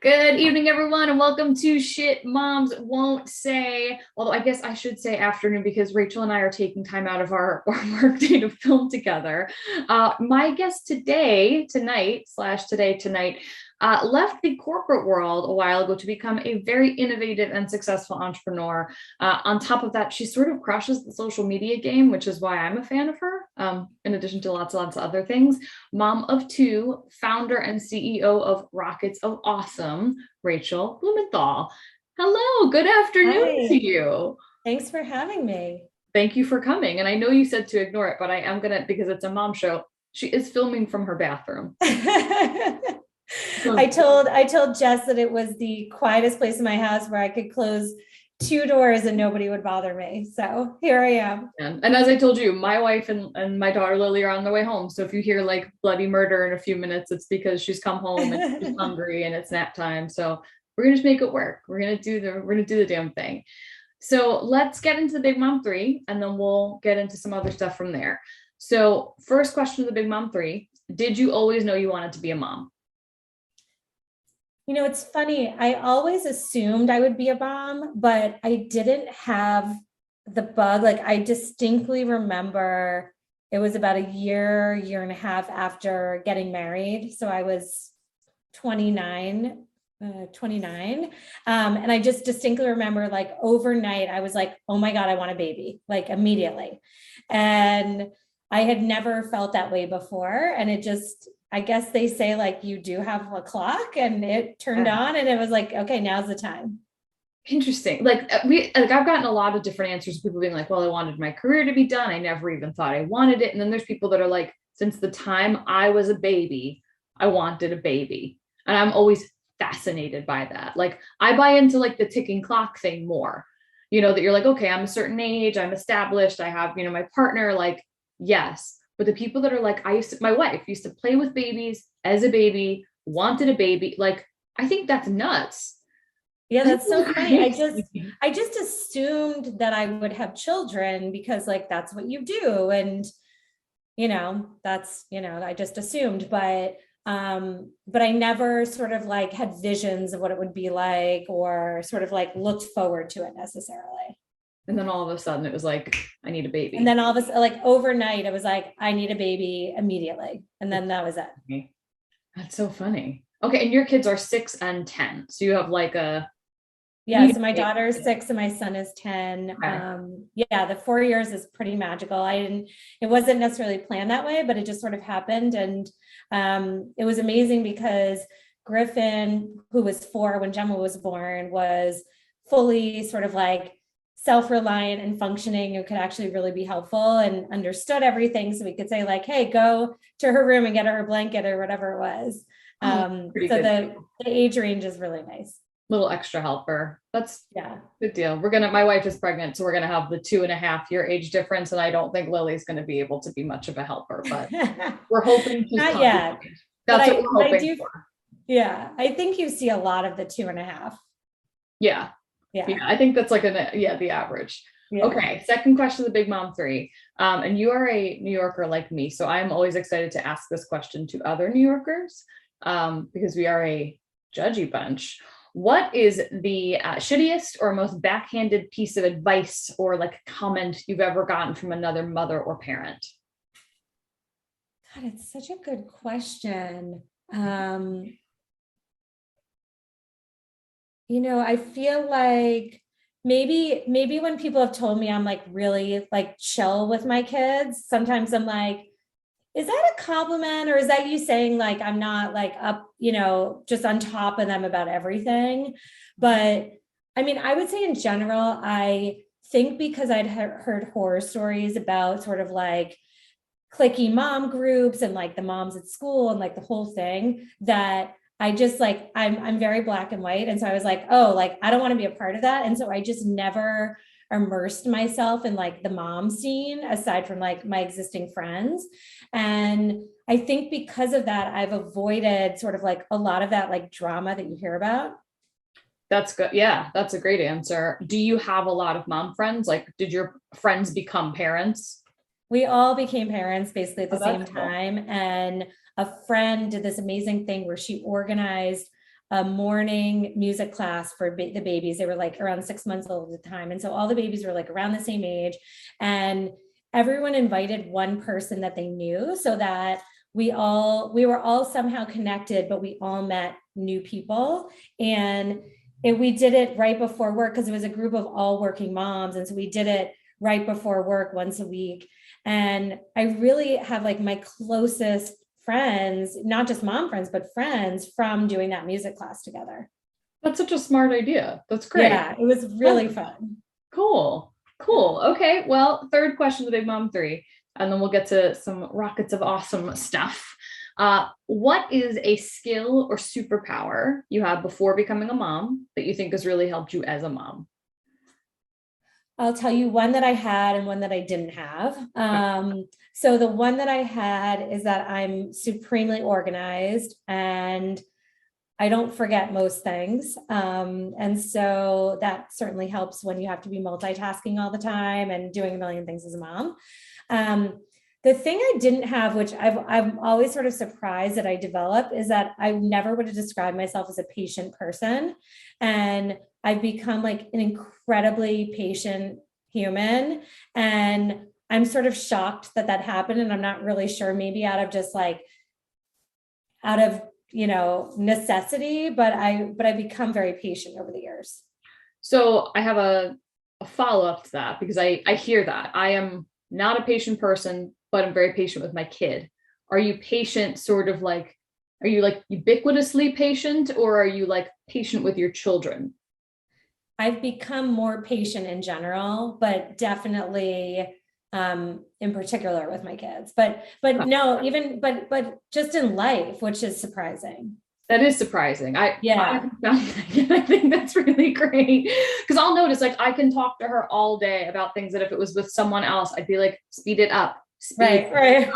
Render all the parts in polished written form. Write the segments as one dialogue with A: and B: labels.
A: Good evening, everyone, and welcome to Shit Moms Won't Say. Although I guess I should say afternoon because Rachel and I are taking time out of our work day to film together. My guest tonight, left the corporate world a while ago to become a very innovative and successful entrepreneur. On top of that, she sort of crushes the social media game, which is why I'm a fan of her, in addition to lots of other things. Mom of two, founder and CEO of Rocketz of Awesome, Rachel Blumenthal. Hello, good afternoon to you.
B: Thanks for having me.
A: Thank you for coming. And I know you said to ignore it, but I am gonna, because it's a mom show. She is filming from her bathroom.
B: I told Jess that it was the quietest place in my house where I could close two doors and nobody would bother me. So here I am.
A: And as I told you, my wife and my daughter Lily are on their way home. So if you hear like bloody murder in a few minutes, it's because she's come home and she's hungry and it's nap time. So we're gonna just make it work. We're gonna do the damn thing. So let's get into the Big Mom 3 and then we'll get into some other stuff from there. So first question of the Big Mom 3, did you always know you wanted to be a mom?
B: You know, it's funny. I always assumed I would be a mom, but I didn't have the bug. Like I distinctly remember it was about a year and a half after getting married. So I was 29. And I just distinctly remember like overnight, I was like, oh my God, I want a baby, like immediately. And I had never felt that way before. And it just, I guess they say like you do have a clock and it turned on and it was like, okay, now's the time.
A: Interesting. I've gotten a lot of different answers. People being like, well, I wanted my career to be done. I never even thought I wanted it. And then there's people that are like, since the time I was a baby, I wanted a baby. And I'm always fascinated by that. Like I buy into like the ticking clock thing more, that you're like, okay, I'm a certain age, I'm established, I have, my partner, like, yes. But the people that are like, my wife used to play with babies as a baby, wanted a baby. Like, I think that's nuts.
B: Yeah, that's so funny. I just assumed that I would have children because like, that's what you do. And, I just assumed, but I never sort of like had visions of what it would be like, or sort of like looked forward to it necessarily.
A: And then all of a sudden it was like, I need a baby.
B: And then all of a sudden, like overnight, it was like, I need a baby immediately. And then that was it.
A: That's so funny. Okay. And your kids are 6 and 10. So you have like
B: yeah. So my daughter is 6 and my son is 10.
A: Okay.
B: The 4 years is pretty magical. It wasn't necessarily planned that way, but it just sort of happened. And it was amazing because Griffin, who was 4 when Gemma was born, was fully sort of like self-reliant and functioning and could actually really be helpful and understood everything. So we could say like, hey, go to her room and get her a blanket or whatever it was. So the age range is really nice.
A: Little extra helper. That's good deal. My wife is pregnant, so we're going to have the 2.5 year age difference. And I don't think Lily's going to be able to be much of a helper, but we're hoping she's
B: not yet.
A: That's what we're hoping for.
B: Yeah. I think you see a lot of the 2.5.
A: Yeah. I think that's like the average. Yeah. Okay. Second question of the Big Mom 3. And you are a New Yorker like me. So I'm always excited to ask this question to other New Yorkers because we are a judgy bunch. What is the shittiest or most backhanded piece of advice or like comment you've ever gotten from another mother or parent?
B: God, it's such a good question. I feel like maybe when people have told me I'm like really like chill with my kids, sometimes I'm like, is that a compliment or is that you saying like I'm not like up, just on top of them about everything? But I mean, I would say in general, I think because I'd heard horror stories about sort of like cliquey mom groups and like the moms at school and like the whole thing, that I just like, I'm very black and white. And so I was like, oh, like, I don't want to be a part of that. And so I just never immersed myself in like the mom scene aside from like my existing friends. And I think because of that, I've avoided sort of like a lot of that like drama that you hear about.
A: That's good. Yeah, that's a great answer. Do you have a lot of mom friends? Like, did your friends become parents?
B: We all became parents basically at the same time. And a friend did this amazing thing where she organized a morning music class for the babies. They were like around 6 months old at the time. And so all the babies were like around the same age, and everyone invited one person that they knew, so that we were all somehow connected, but we all met new people. And we did it right before work, because it was a group of all working moms. And so we did it right before work once a week. And I really have like my closest friends, not just mom friends, but friends from doing that music class together.
A: That's such a smart idea. That's great.
B: Yeah, it was really fun.
A: Cool. Okay. Well, third question to Big Mom 3, and then we'll get to some Rocketz of Awesome stuff. What is a skill or superpower you had before becoming a mom that you think has really helped you as a mom?
B: I'll tell you one that I had and one that I didn't have. So the one that I had is that I'm supremely organized and I don't forget most things. And so that certainly helps when you have to be multitasking all the time and doing a million things as a mom. The thing I didn't have, which I'm always sort of surprised that I developed, is that I never would have described myself as a patient person. And I've become like an incredibly patient human. And I'm sort of shocked that that happened. And I'm not really sure, maybe out of necessity, but I've become very patient over the years.
A: So I have a follow-up to that, because I hear that. I am not a patient person, but I'm very patient with my kid. Are you patient sort of like, are you like ubiquitously patient, or are you like patient with your children?
B: I've become more patient in general, but definitely in particular with my kids, but just in life, which is surprising.
A: That is surprising. I think that's really great, because I'll notice like I can talk to her all day about things that if it was with someone else, I'd be like, speed it up. Right.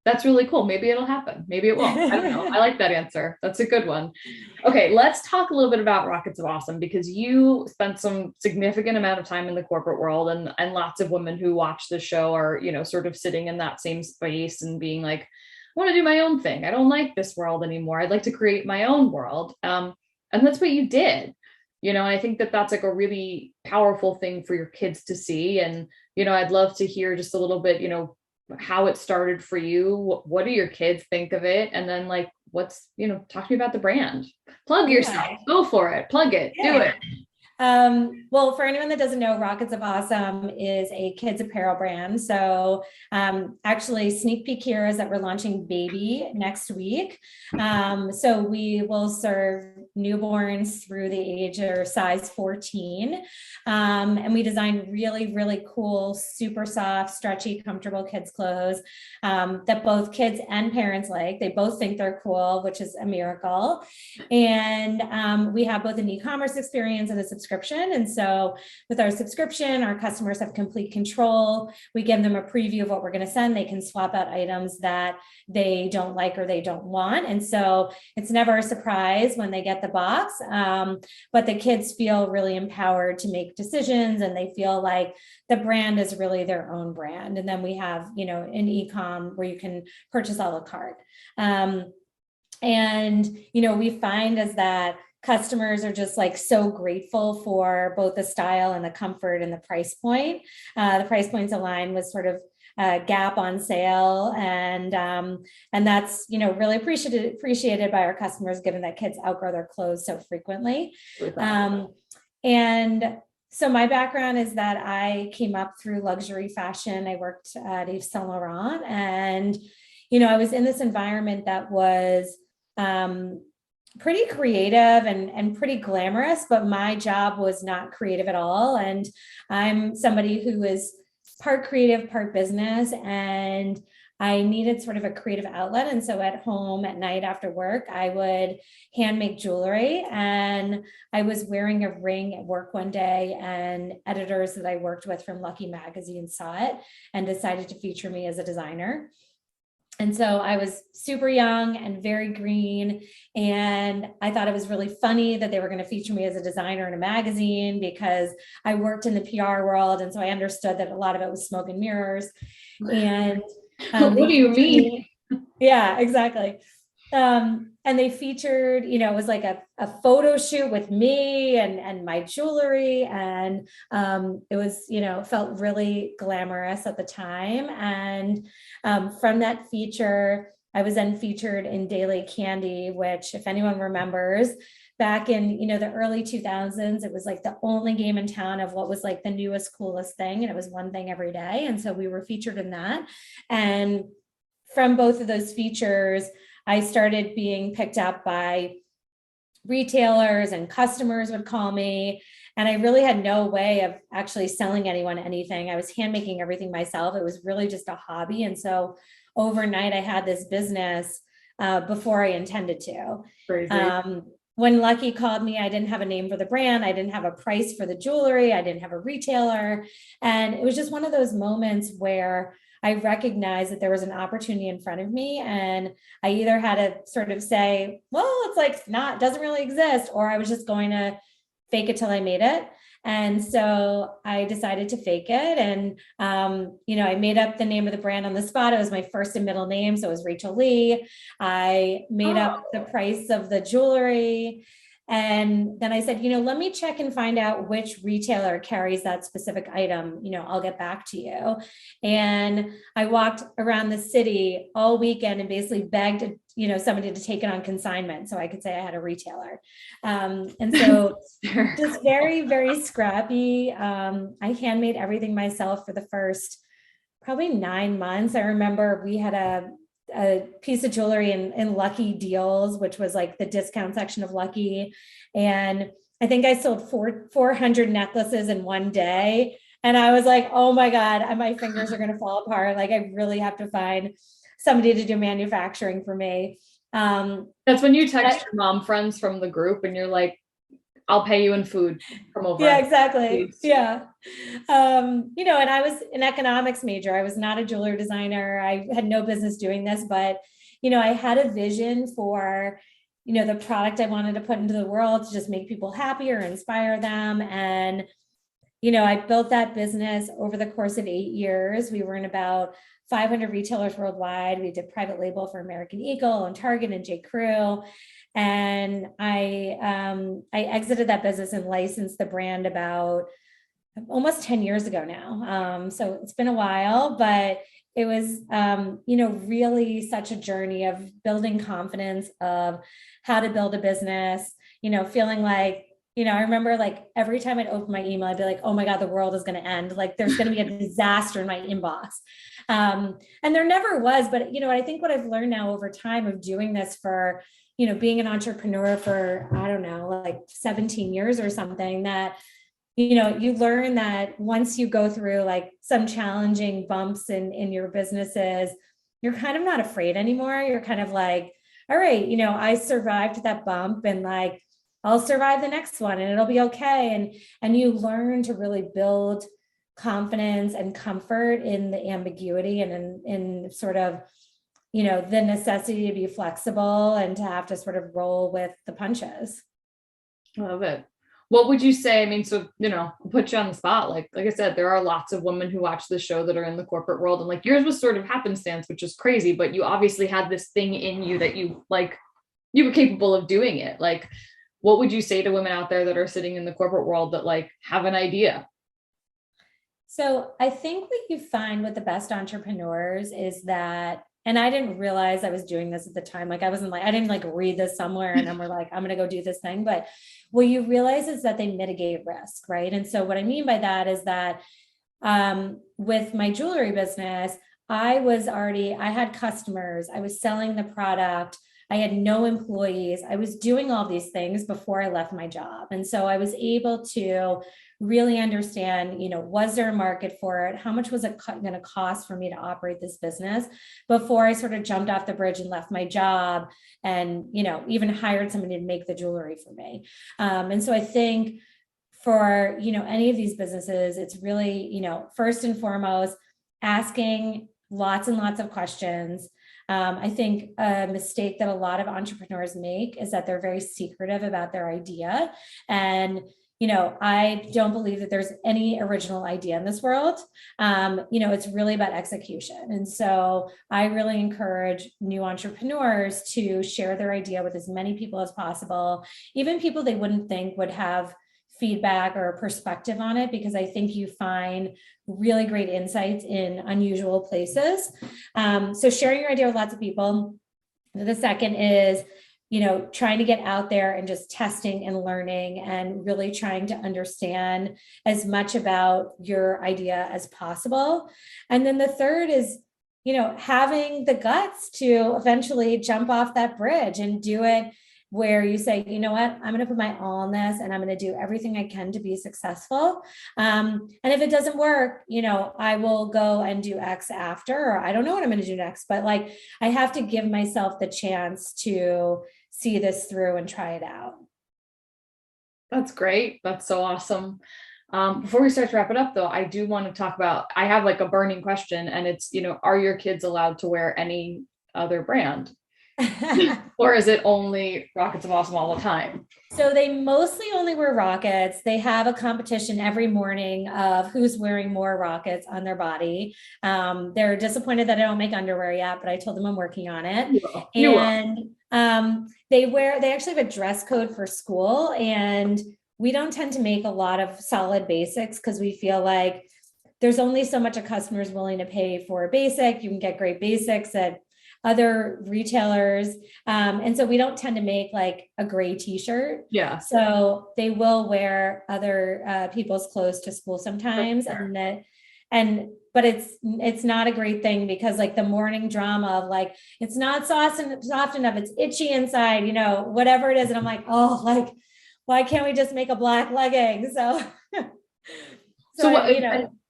A: That's really cool. Maybe it'll happen. Maybe it won't. I don't know. I like that answer. That's a good one. Okay, let's talk a little bit about Rocketz of Awesome, because you spent some significant amount of time in the corporate world, and lots of women who watch the show are, sort of sitting in that same space and being like, I want to do my own thing. I don't like this world anymore. I'd like to create my own world. And that's what you did. And I think that that's like a really powerful thing for your kids to see. And, I'd love to hear just a little bit, how it started for you. What do your kids think of it? And then like, talk to me about the brand. Plug yourself, go for it, plug it, do it.
B: Well, for anyone that doesn't know, Rocketz of Awesome is a kids apparel brand. So actually sneak peek here is that we're launching baby next week. So we will serve newborns through the age or size 14. And we designed really, really cool, super soft, stretchy, comfortable kids clothes that both kids and parents like. They both think they're cool, which is a miracle. And we have both an e-commerce experience and a subscription. And so with our subscription, our customers have complete control. We give them a preview of what we're going to send. They can swap out items that they don't like or they don't want. And so it's never a surprise when they get the box, but the kids feel really empowered to make decisions, and they feel like the brand is really their own brand. And then we have, an e-com where you can purchase a la carte. We find as that customers are just like so grateful for both the style and the comfort and the price point. The price points align with sort of Gap on sale, and that's really appreciated by our customers, given that kids outgrow their clothes so frequently. And so my background is that I came up through luxury fashion. I worked at Yves Saint Laurent, and I was in this environment that was pretty creative and pretty glamorous, but my job was not creative at all. And I'm somebody who is part creative, part business, and I needed sort of a creative outlet. And so at home at night after work, I would hand make jewelry. And I was wearing a ring at work one day, and editors that I worked with from Lucky Magazine saw it and decided to feature me as a designer. And so I was super young and very green, and I thought it was really funny that they were going to feature me as a designer in a magazine, because I worked in the PR world, and so I understood that a lot of it was smoke and mirrors. And
A: what do you mean?
B: Yeah, exactly. And they featured, it was like a photo shoot with me and my jewelry. And it was, felt really glamorous at the time. And from that feature, I was then featured in Daily Candy, which, if anyone remembers, back in, the early 2000s, it was like the only game in town of what was like the newest, coolest thing. And it was one thing every day. And so we were featured in that. And from both of those features, I started being picked up by retailers, and customers would call me. And I really had no way of actually selling anyone anything. I was hand making everything myself. It was really just a hobby. And so overnight, I had this business before I intended to.
A: Crazy.
B: When Lucky called me, I didn't have a name for the brand. I didn't have a price for the jewelry. I didn't have a retailer. And it was just one of those moments where I recognized that there was an opportunity in front of me. And I either had to sort of say, well, it's like doesn't really exist, or I was just going to fake it till I made it. And so I decided to fake it. And, I made up the name of the brand on the spot. It was my first and middle name. So it was Rachel Lee. I made up the price of the jewelry. And then I said, let me check and find out which retailer carries that specific item. I'll get back to you. And I walked around the city all weekend and basically begged, somebody to take it on consignment so I could say I had a retailer. And so just very, very scrappy. I handmade everything myself for the first probably 9 months. I remember we had a piece of jewelry in Lucky Deals, which was like the discount section of Lucky. And I think I sold 400 necklaces in one day. And I was like, oh my God, my fingers are going to fall apart. Like, I really have to find somebody to do manufacturing for me.
A: That's when you text your mom friends from the group and you're like, I'll pay you in food from over.
B: Yeah, exactly. Yeah. And I was an economics major. I was not a jewelry designer. I had no business doing this, but, I had a vision for, the product I wanted to put into the world to just make people happier, inspire them. And, I built that business over the course of 8 years. We were in about 500 retailers worldwide. We did private label for American Eagle and Target and J. Crew. And I exited that business and licensed the brand about almost 10 years ago now. So it's been a while, but it was, really such a journey of building confidence of how to build a business, feeling like, I remember like every time I'd open my email, I'd be like, oh my God, the world is going to end. Like there's going to be a disaster in my inbox. And there never was, but, I think what I've learned now over time of doing this for, being an entrepreneur for, I don't know, like 17 years or something, that, you learn that once you go through like some challenging bumps in your businesses, you're kind of not afraid anymore. You're kind of like, all right, I survived that bump and like, I'll survive the next one and it'll be okay. And you learn to really build confidence and comfort in the ambiguity and in sort of, the necessity to be flexible and to have to sort of roll with the punches.
A: I love it. What would you say? I mean, so, I'll put you on the spot. Like I said, there are lots of women who watch the show that are in the corporate world, and like yours was sort of happenstance, which is crazy, but you obviously had this thing in you that you were capable of doing it. Like, what would you say to women out there that are sitting in the corporate world that like have an idea?
B: So I think what you find with the best entrepreneurs is that, and I didn't realize I was doing this at the time. Like I didn't like read this somewhere and I'm like, I'm going to go do this thing. But what you realize is that they mitigate risk, right? And so what I mean by that is that with my jewelry business, I had customers, I was selling the product. I had no employees. I was doing all these things before I left my job. And so I was able to really understand, was there a market for it? How much was it going to cost for me to operate this business before I sort of jumped off the bridge and left my job and, even hired somebody to make the jewelry for me. And so I think for, any of these businesses, it's really, first and foremost, asking lots and lots of questions. I think a mistake that a lot of entrepreneurs make is that they're very secretive about their idea. And, I don't believe that there's any original idea in this world. It's really about execution. And so I really encourage new entrepreneurs to share their idea with as many people as possible, even people they wouldn't think would have feedback or perspective on it, because I think you find really great insights in unusual places. So sharing your idea with lots of people. The second is, trying to get out there and just testing and learning and really trying to understand as much about your idea as possible. And then the third is, having the guts to eventually jump off that bridge and do it where you say, you know what, I'm going to put my all on this and I'm going to do everything I can to be successful. And if it doesn't work, I will go and do X after, or I don't know what I'm going to do next, but like, I have to give myself the chance to see this through and try it out.
A: That's great. That's so awesome. Before we start to wrap it up though, I do want to talk about, I have like a burning question, and it's, are your kids allowed to wear any other brand? Or is it only Rocketz of Awesome all the time?
B: So they mostly only wear Rocketz. They have a competition every morning of who's wearing more Rocketz on their body. They're disappointed that I don't make underwear yet, but I told them I'm working on it. They actually have a dress code for school, and we don't tend to make a lot of solid basics because we feel like there's only so much a customer is willing to pay for a basic. You can get great basics at other retailers. And so we don't tend to make like a gray t-shirt.
A: Yeah.
B: So they will wear other people's clothes to school sometimes. Sure. But it's not a great thing, because like the morning drama of like, it's not soft enough, it's itchy inside, whatever it is. And I'm like, oh, like, why can't we just make a black legging? So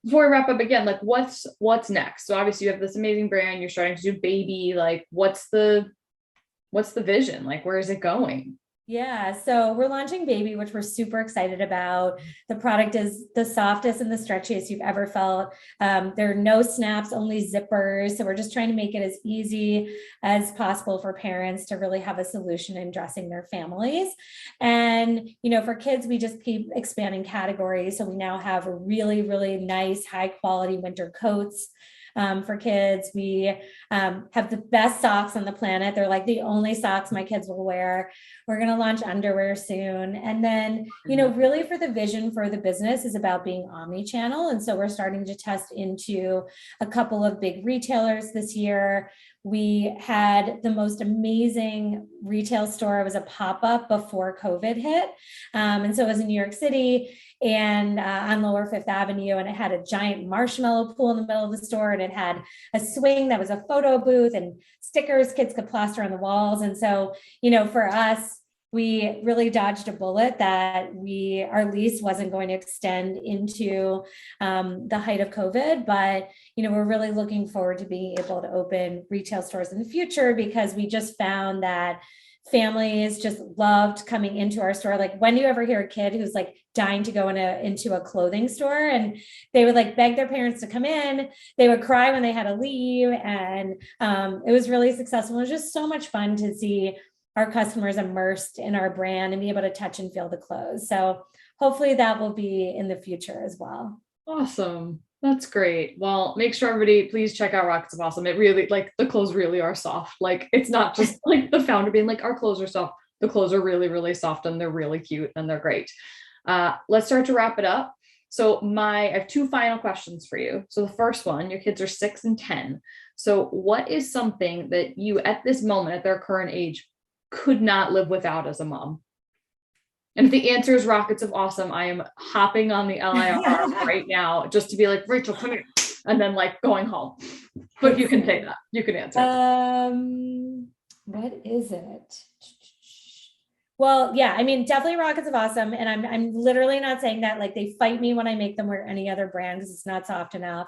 A: before we wrap up again, like what's next? So obviously you have this amazing brand, you're starting to do baby, like what's the vision? Like, where is it going?
B: Yeah. So we're launching baby, which we're super excited about. The product is the softest and the stretchiest you've ever felt. There are no snaps, only zippers. So we're just trying to make it as easy as possible for parents to really have a solution in dressing their families. And, for kids, we just keep expanding categories. So we now have really, really nice, high quality winter coats. For kids. We have the best socks on the planet. They're like the only socks my kids will wear. We're going to launch underwear soon. And then, really for the vision for the business is about being omni-channel. And so we're starting to test into a couple of big retailers this year. We had the most amazing retail store. It was a pop-up before COVID hit. And so it was in New York City and on Lower Fifth Avenue, and it had a giant marshmallow pool in the middle of the store, and it had a swing that was a photo booth and stickers kids could plaster on the walls. And so, for us, we really dodged a bullet that our lease wasn't going to extend into the height of COVID, but we're really looking forward to being able to open retail stores in the future, because we just found that families just loved coming into our store. Like, when do you ever hear a kid who's like dying to go into a clothing store, and they would like beg their parents to come in? They would cry when they had to leave. And it was really successful. It was just so much fun to see our customers immersed in our brand and be able to touch and feel the clothes. So hopefully that will be in the future as well.
A: Awesome. That's great. Well, make sure everybody please check out Rocketz of Awesome. It really, like, the clothes really are soft. Like, it's not just like the founder being like, our clothes are soft. The clothes are really, really soft, and they're really cute and they're great. Let's start to wrap it up. So I have two final questions for you. So the first one, your kids are 6 and 10. So what is something that you at this moment, at their current age, could not live without as a mom? And if the answer is Rocketz of Awesome, I am hopping on the LIR right now just to be like, Rachel, come here, and then like going home. But you can say that. You can answer.
B: What is it? Well, yeah, I mean, definitely Rocketz of Awesome. And I'm literally not saying that like they fight me when I make them wear any other brand because it's not soft enough.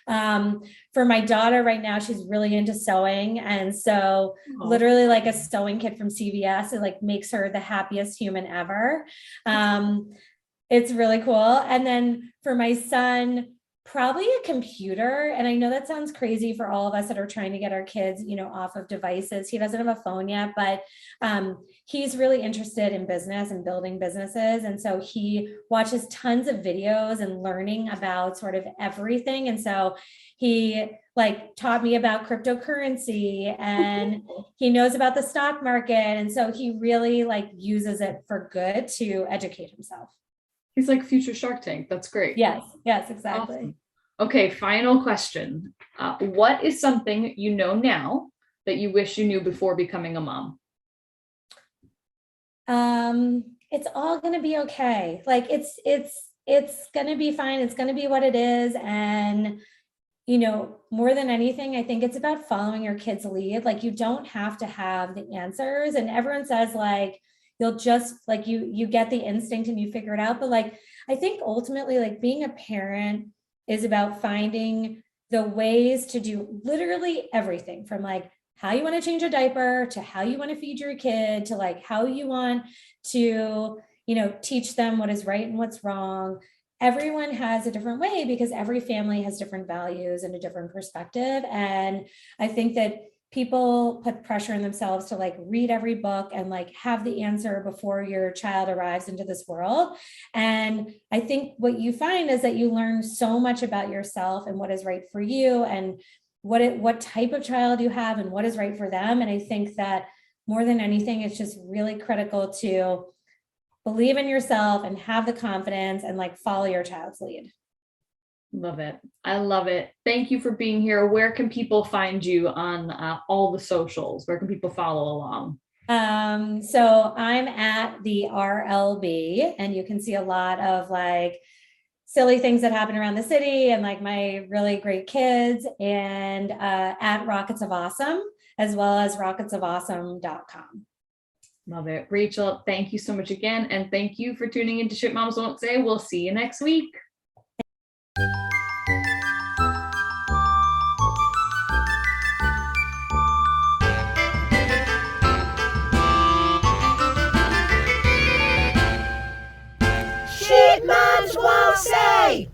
B: For my daughter right now, she's really into sewing. And so literally like a sewing kit from CVS, it like makes her the happiest human ever. It's really cool. And then for my son, Probably a computer. And I know that sounds crazy for all of us that are trying to get our kids, off of devices. He doesn't have a phone yet, but he's really interested in business and building businesses. And so he watches tons of videos and learning about sort of everything. And so he taught me about cryptocurrency, and he knows about the stock market. And so he really uses it for good to educate himself.
A: He's like future Shark Tank. That's great.
B: Yes, exactly.
A: Awesome. Okay, final question. What is something you know now that you wish you knew before becoming a mom?
B: It's all going to be okay. It's going to be fine. It's going to be what it is. And, more than anything, I think it's about following your kid's lead. You don't have to have the answers. And everyone says you'll just you get the instinct and you figure it out. But I think ultimately being a parent is about finding the ways to do literally everything from how you want to change a diaper to how you want to feed your kid to how you want to, teach them what is right and what's wrong. Everyone has a different way because every family has different values and a different perspective. And I think that people put pressure on themselves to read every book and have the answer before your child arrives into this world. And I think what you find is that you learn so much about yourself and what is right for you and what type of child you have and what is right for them. And I think that more than anything, it's just really critical to believe in yourself and have the confidence and follow your child's lead.
A: Love it. I love it. Thank you for being here. Where can people find you on all the socials? Where can people follow along?
B: So I'm at the RLB, and you can see a lot of silly things that happen around the city and my really great kids, and at Rocketz of Awesome, as well as rocketsofawesome.com.
A: Love it. Rachel, thank you so much again. And thank you for tuning into Shit Moms Won't Say. We'll see you next week.
C: Shit Moms Won't Say.